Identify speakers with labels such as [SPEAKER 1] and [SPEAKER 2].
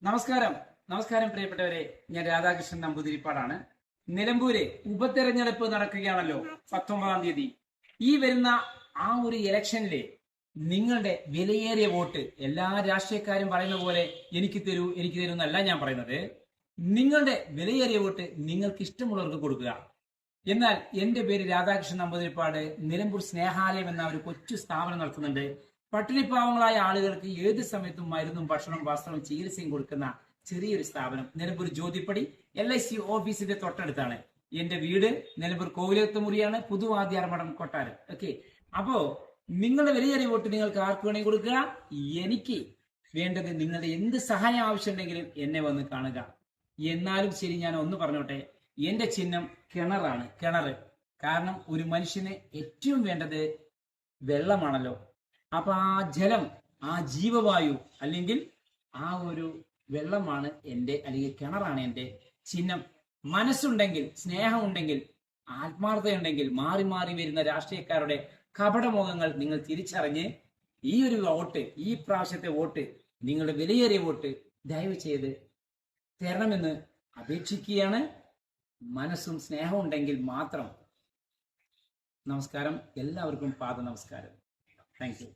[SPEAKER 1] നമസ്കാരം നമസ്കാരം പ്രിയപ്പെട്ടവരെ, ഞാൻ രാധാകൃഷ്ണൻ നമ്പൂതിരിപ്പാടാണ്. നിലമ്പൂര് ഉപതെരഞ്ഞെടുപ്പ് നടക്കുകയാണല്ലോ 19-ാം തീയതി. ഈ വരുന്ന ആ ഒരു ഇലക്ഷനിലെ നിങ്ങളുടെ വിലയേറിയ വോട്ട്, എല്ലാ രാഷ്ട്രീയക്കാരും പറയുന്ന പോലെ എനിക്ക് തരൂ എന്നല്ല ഞാൻ പറയുന്നത്. നിങ്ങളുടെ വിലയേറിയ വോട്ട് നിങ്ങൾക്ക് ഇഷ്ടമുള്ളവർക്ക് കൊടുക്കുക. എന്നാൽ എന്റെ പേര് രാധാകൃഷ്ണൻ നമ്പൂതിരിപ്പാട്. നിലമ്പൂർ സ്നേഹാലയം എന്ന ഒരു കൊച്ചു സ്ഥാപനം നടത്തുന്നുണ്ട്. പട്ടിണിപ്പാവങ്ങളായ ആളുകൾക്ക് ഏത് സമയത്തും മരുന്നും ഭക്ഷണവും വസ്ത്രവും ചികിത്സയും കൊടുക്കുന്ന ചെറിയൊരു സ്ഥാപനം നിലമ്പൂർ ജ്യോതിപ്പടി LIC ഓഫീസിന്റെ തൊട്ടടുത്താണ്. എന്റെ വീട് നിലമ്പൂർ കോവിലത്തുമുറിയാണ്, പുതുവാദ്യാർമഠം കൊട്ടാരം. ഓക്കെ, അപ്പോ നിങ്ങളുടെ വിലയേറിയ വോട്ട് നിങ്ങൾക്ക് ആർക്ക് വേണമെങ്കിൽ കൊടുക്കുക. എനിക്ക് വേണ്ടത് നിങ്ങളുടെ എന്ത് സഹായം ആവശ്യമുണ്ടെങ്കിലും എന്നെ വന്ന് കാണുക. എന്നാലും ശരി, ഞാൻ ഒന്ന് പറഞ്ഞോട്ടെ, എന്റെ ചിഹ്നം കിണറാണ്. കിണറ് കാരണം ഒരു മനുഷ്യന് ഏറ്റവും വേണ്ടത് വെള്ളമാണല്ലോ. അപ്പൊ ആ ജലം, ആ ജീവവായു അല്ലെങ്കിൽ ആ ഒരു വെള്ളമാണ് എൻ്റെ, അല്ലെങ്കിൽ കിണറാണ് എൻ്റെ ചിഹ്നം. മനസ്സുണ്ടെങ്കിൽ, സ്നേഹമുണ്ടെങ്കിൽ, ആത്മാർത്ഥതയുണ്ടെങ്കിൽ മാറി മാറി വരുന്ന രാഷ്ട്രീയക്കാരുടെ കപടമുഖങ്ങൾ നിങ്ങൾ തിരിച്ചറിഞ്ഞ് ഈ ഒരു വോട്ട്, ഈ പ്രാവശ്യത്തെ വോട്ട്, നിങ്ങളുടെ വിലയേറിയ വോട്ട് ദയവ് ചെയ്ത് തരണമെന്ന് അപേക്ഷിക്കുകയാണ്. മനസ്സും സ്നേഹവും ഉണ്ടെങ്കിൽ മാത്രം. നമസ്കാരം, എല്ലാവർക്കും പാദ നമസ്കാരം. Thank you.